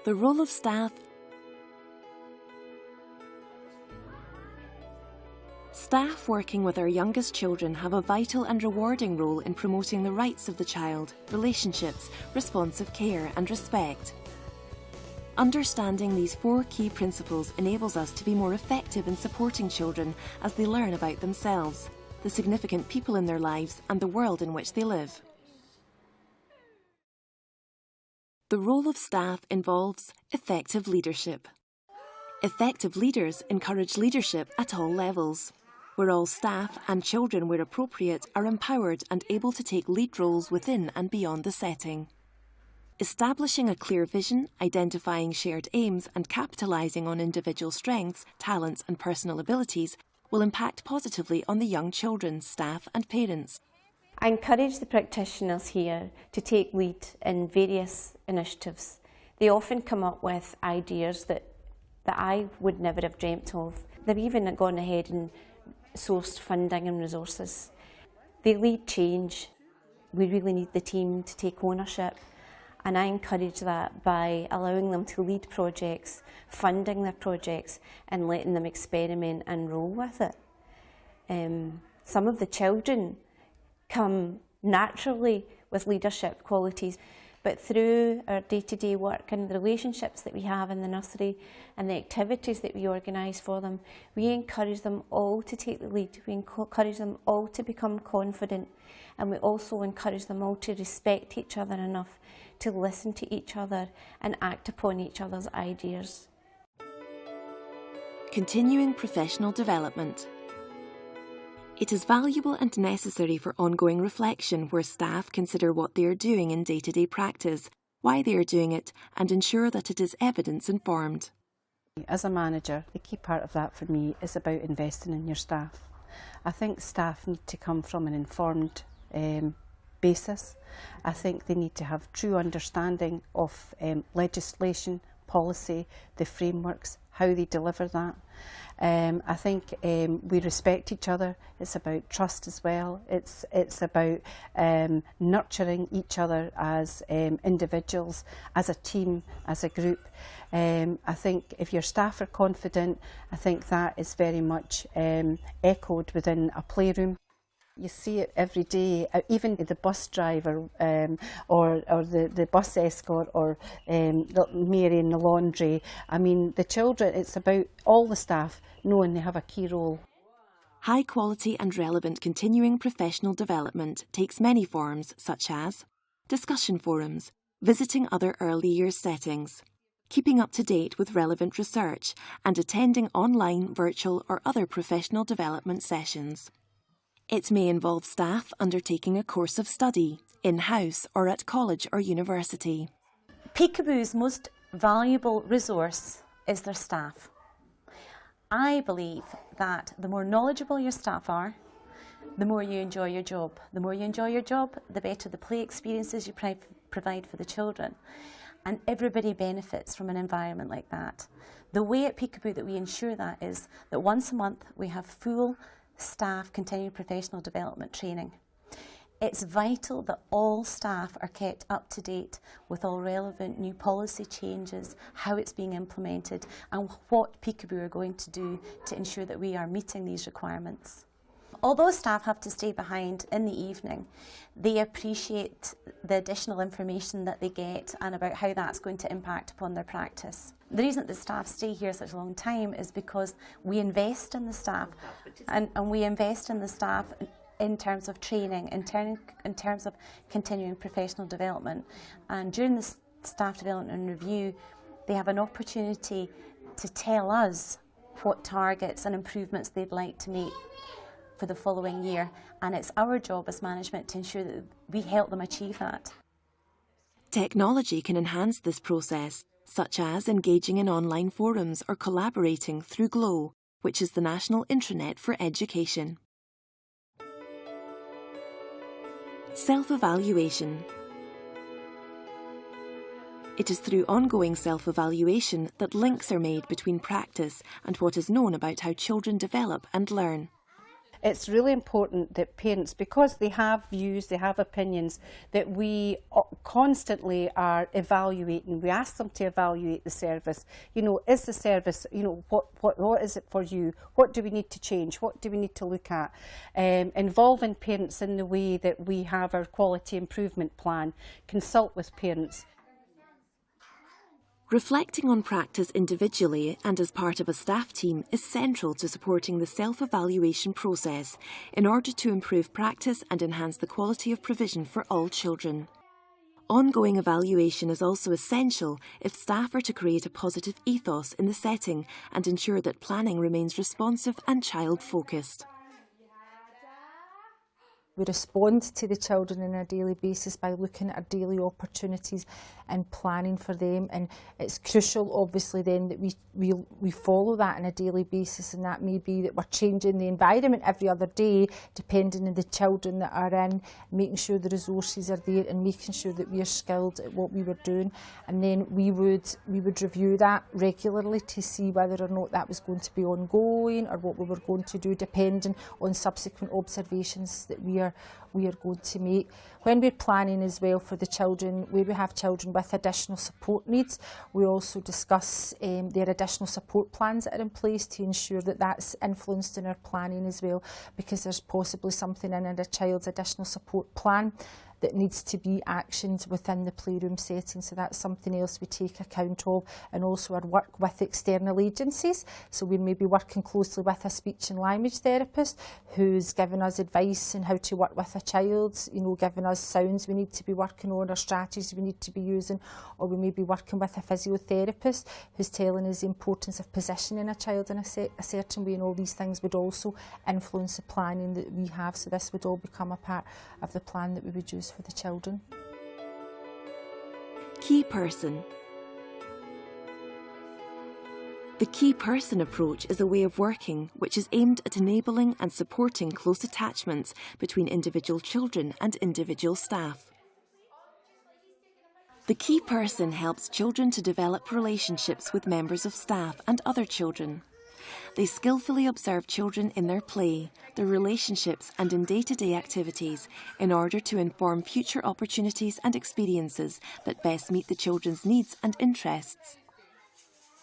The role of staff. Staff working with our youngest children have a vital and rewarding role in promoting the rights of the child, relationships, responsive care and respect. Understanding these 4 key principles enables us to be more effective in supporting children as they learn about themselves, the significant people in their lives and the world in which they live. The role of staff involves effective leadership. Effective leaders encourage leadership at all levels, where all staff and children, where appropriate, are empowered and able to take lead roles within and beyond the setting. Establishing a clear vision, identifying shared aims and capitalising on individual strengths, talents and personal abilities will impact positively on the young children, staff and parents. I encourage the practitioners here to take lead in various initiatives. They often come up with ideas that I would never have dreamt of. They've even gone ahead and sourced funding and resources. They lead change. We really need the team to take ownership, and I encourage that by allowing them to lead projects, funding their projects and letting them experiment and roll with it. Some of the children come naturally with leadership qualities, but through our day-to-day work and the relationships that we have in the nursery and the activities that we organise for them, we encourage them all to take the lead. We encourage them all to become confident, and we also encourage them all to respect each other enough to listen to each other and act upon each other's ideas. Continuing professional development. It is valuable and necessary for ongoing reflection where staff consider what they are doing in day-to-day practice, why they are doing it, and ensure that it is evidence-informed. As a manager, the key part of that for me is about investing in your staff. I think staff need to come from an informed basis. I think they need to have true understanding of legislation, policy, the frameworks, how they deliver that. I think we respect each other. It's about trust as well. It's about nurturing each other as individuals, as a team, as a group. I think if your staff are confident, I think that is very much echoed within a playroom. You see it every day, even the bus driver or the bus escort or Mary in the laundry. I mean, the children, it's about all the staff knowing they have a key role. High quality and relevant continuing professional development takes many forms, such as discussion forums, visiting other early years settings, keeping up to date with relevant research, and attending online, virtual or other professional development sessions. It may involve staff undertaking a course of study, in-house or at college or university. Peekaboo's most valuable resource is their staff. I believe that the more knowledgeable your staff are, the more you enjoy your job. The more you enjoy your job, the better the play experiences you provide for the children. And everybody benefits from an environment like that. The way at Peekaboo that we ensure that is that once a month we have full staff continuing professional development training. It's vital that all staff are kept up to date with all relevant new policy changes, how it's being implemented and what Peekaboo are going to do to ensure that we are meeting these requirements. Although staff have to stay behind in the evening, they appreciate the additional information that they get and about how that's going to impact upon their practice. The reason that the staff stay here such a long time is because we invest in the staff and we invest in the staff in terms of training, in terms of continuing professional development. And during the staff development and review, they have an opportunity to tell us what targets and improvements they'd like to make for the following year, and it's our job as management to ensure that we help them achieve that. Technology can enhance this process, such as engaging in online forums or collaborating through GLOW, which is the National Intranet for Education. Self-evaluation. It is through ongoing self-evaluation that links are made between practice and what is known about how children develop and learn. It's really important that parents, because they have views, they have opinions, that we constantly are evaluating. We ask them to evaluate the service. You know, is the service, you know, what is it for you? What do we need to change? What do we need to look at? Involving parents in the way that we have our quality improvement plan, consult with parents. Reflecting on practice individually and as part of a staff team is central to supporting the self-evaluation process in order to improve practice and enhance the quality of provision for all children. Ongoing evaluation is also essential if staff are to create a positive ethos in the setting and ensure that planning remains responsive and child-focused. We respond to the children on a daily basis by looking at our daily opportunities and planning for them, and it's crucial obviously then that we follow that on a daily basis, and that may be that we're changing the environment every other day depending on the children that are in, making sure the resources are there and making sure that we are skilled at what we were doing, and then we would review that regularly to see whether or not that was going to be ongoing or what we were going to do depending on subsequent observations that we are going to make. When we're planning as well for the children, where we have children with additional support needs, we also discuss their additional support plans that are in place to ensure that that's influenced in our planning as well, because there's possibly something in a child's additional support plan that needs to be actioned within the playroom setting. So that's something else we take account of, and also our work with external agencies. So we may be working closely with a speech and language therapist who's given us advice on how to work with a child, you know, giving us sounds we need to be working on or strategies we need to be using, or we may be working with a physiotherapist who's telling us the importance of positioning a child in a certain way, and all these things would also influence the planning that we have. So this would all become a part of the plan that we would use for the children. Key person. The key person approach is a way of working which is aimed at enabling and supporting close attachments between individual children and individual staff. The key person helps children to develop relationships with members of staff and other children. They skillfully observe children in their play, their relationships and in day-to-day activities in order to inform future opportunities and experiences that best meet the children's needs and interests.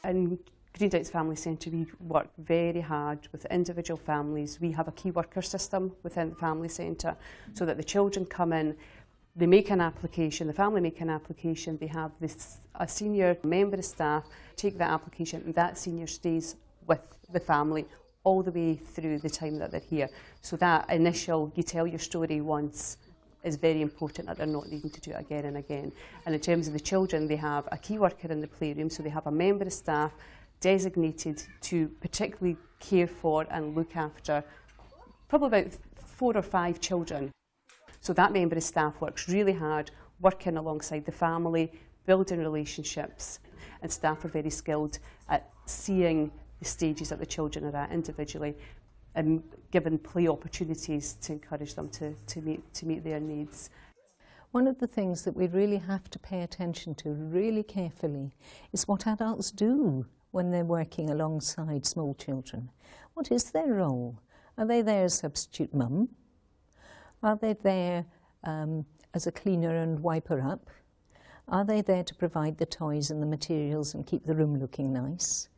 In Greendown's Family Centre, we work very hard with individual families. We have a key worker system within the Family Centre so that the children come in, they make an application, the family make an application, they have a senior member of staff take that application, and that senior stays with the family all the way through the time that they're here. So that initial, you tell your story once, is very important, that they're not needing to do it again and again. And in terms of the children, they have a key worker in the playroom, so they have a member of staff designated to particularly care for and look after probably about 4 or 5 children. So that member of staff works really hard, working alongside the family, building relationships, and staff are very skilled at seeing the stages that the children are at individually and given play opportunities to encourage them to meet their needs. One of the things that we really have to pay attention to really carefully is what adults do when they're working alongside small children. What is their role? Are they there as substitute mum? Are they there as a cleaner and wiper up? Are they there to provide the toys and the materials and keep the room looking nice?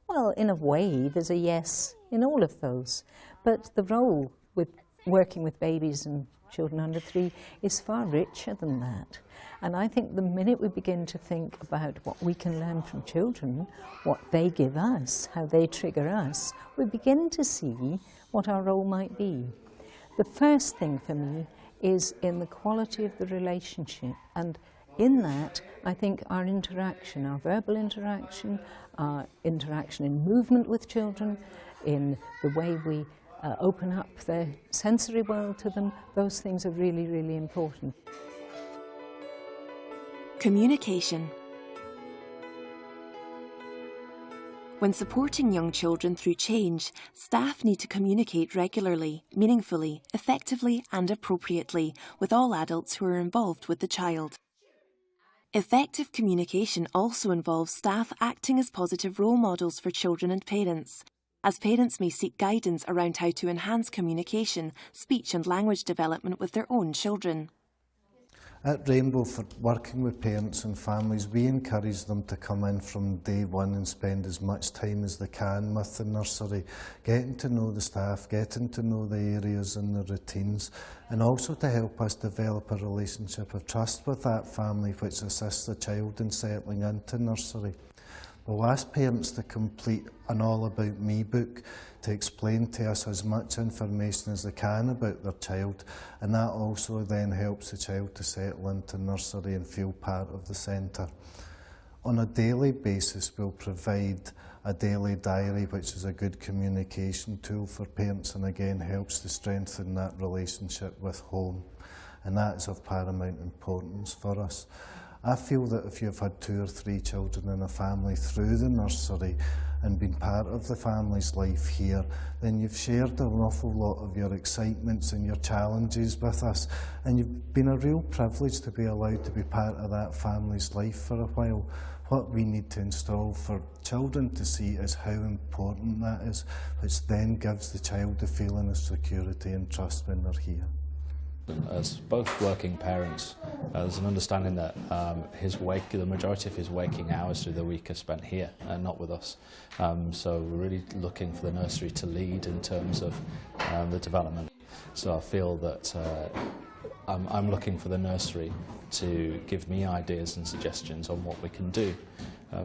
Well, in a way, there's a yes in all of those. But the role with working with babies and children under 3 is far richer than that. And I think the minute we begin to think about what we can learn from children, what they give us, how they trigger us, we begin to see what our role might be. The first thing for me is in the quality of the relationship, and in that, I think our interaction, our verbal interaction, our interaction in movement with children, in the way we open up the sensory world to them, those things are really, really important. Communication. When supporting young children through change, staff need to communicate regularly, meaningfully, effectively and appropriately with all adults who are involved with the child. Effective communication also involves staff acting as positive role models for children and parents. as parents may seek guidance around how to enhance communication, speech and language development with their own children. At Rainbow, for working with parents and families, we encourage them to come in from day one and spend as much time as they can with the nursery, getting to know the staff, getting to know the areas and the routines, and also to help us develop a relationship of trust with that family, which assists the child in settling into nursery. We'll ask parents to complete an All About Me book to explain to us as much information as they can about their child, and that also then helps the child to settle into nursery and feel part of the centre. On a daily basis, we'll provide a daily diary, which is a good communication tool for parents and again helps to strengthen that relationship with home, and that is of paramount importance for us. I feel that if you've had 2 or 3 children in a family through the nursery and been part of the family's life here, then you've shared an awful lot of your excitements and your challenges with us, and you've been a real privilege to be allowed to be part of that family's life for a while. What we need to install for children to see is how important that is, which then gives the child the feeling of security and trust when they're here. As both working parents, there's an understanding that the majority of his waking hours through the week are spent here and not with us. So we're really looking for the nursery to lead in terms of the development. So I feel that I'm looking for the nursery to give me ideas and suggestions on what we can do.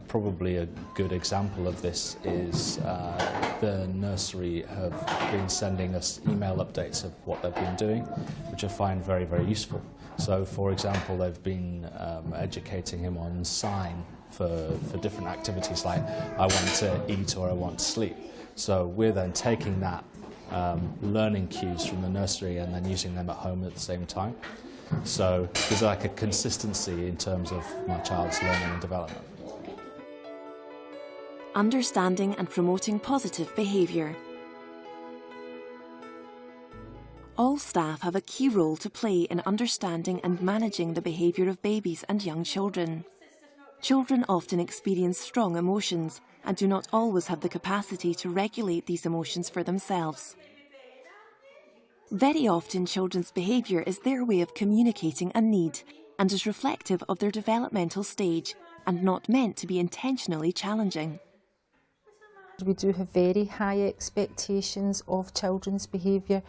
Probably a good example of this is the nursery have been sending us email updates of what they've been doing, which I find very, very useful. So, for example, they've been educating him on sign for different activities like I want to eat or I want to sleep. So we're then taking that learning cues from the nursery and then using them at home at the same time. So there's like a consistency in terms of my child's learning and development. Understanding and promoting positive behaviour. All staff have a key role to play in understanding and managing the behaviour of babies and young children. Children often experience strong emotions and do not always have the capacity to regulate these emotions for themselves. Very often children's behaviour is their way of communicating a need and is reflective of their developmental stage and not meant to be intentionally challenging. We do have very high expectations of children's behaviour.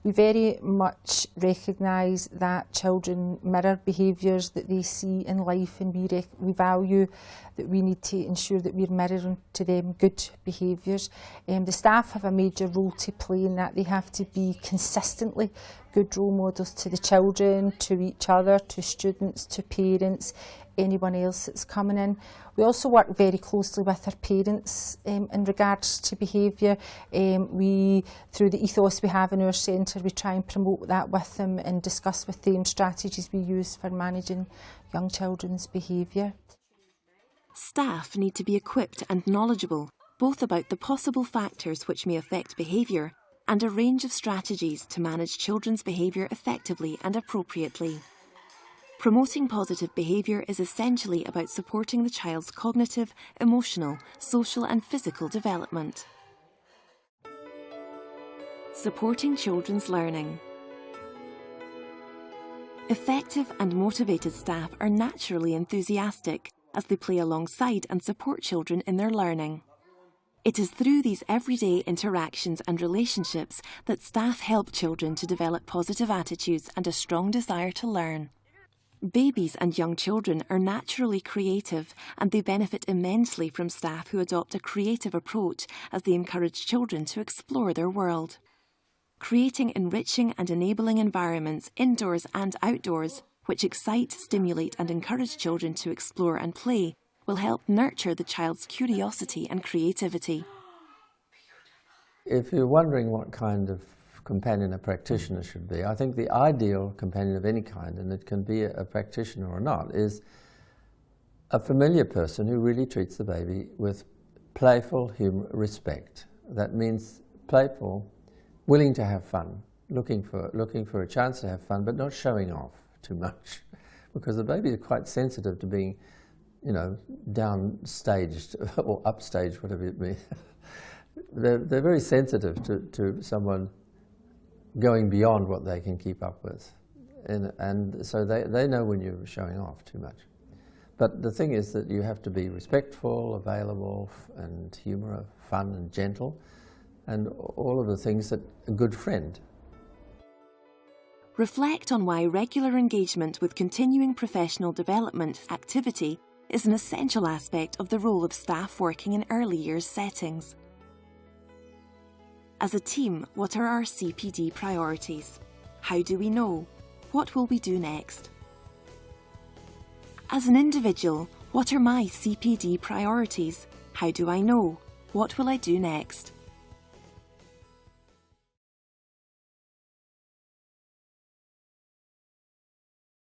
We very much recognise that children mirror behaviours that they see in life, and we value that we need to ensure that we're mirroring to them good behaviours. The staff have a major role to play in that. They have to be consistently good role models to the children, to each other, to students, to parents, anyone else that's coming in. We also work very closely with our parents in regards to behaviour. Through the ethos we have in our centre, we try and promote that with them and discuss with them strategies we use for managing young children's behaviour. Staff need to be equipped and knowledgeable, both about the possible factors which may affect behaviour and a range of strategies to manage children's behaviour effectively and appropriately. Promoting positive behaviour is essentially about supporting the child's cognitive, emotional, social and physical development. Supporting children's learning. Effective and motivated staff are naturally enthusiastic as they play alongside and support children in their learning. It is through these everyday interactions and relationships that staff help children to develop positive attitudes and a strong desire to learn. Babies and young children are naturally creative and they benefit immensely from staff who adopt a creative approach as they encourage children to explore their world. Creating enriching and enabling environments indoors and outdoors which excite, stimulate and encourage children to explore and play will help nurture the child's curiosity and creativity. If you're wondering what kind of companion a practitioner should be, I think the ideal companion of any kind, and it can be a practitioner or not, is a familiar person who really treats the baby with playful respect. That means playful, willing to have fun, looking for a chance to have fun, but not showing off too much, because the baby is quite sensitive to being, downsstaged or upstaged, whatever it may. they're very sensitive to someone going beyond what they can keep up with. And so they know when you're showing off too much. But the thing is that you have to be respectful, available, and humorous, fun and gentle, and all of the things that a good friend. Reflect on why regular engagement with continuing professional development activity is an essential aspect of the role of staff working in early years settings. As a team, what are our CPD priorities? How do we know? What will we do next? As an individual, what are my CPD priorities? How do I know? What will I do next?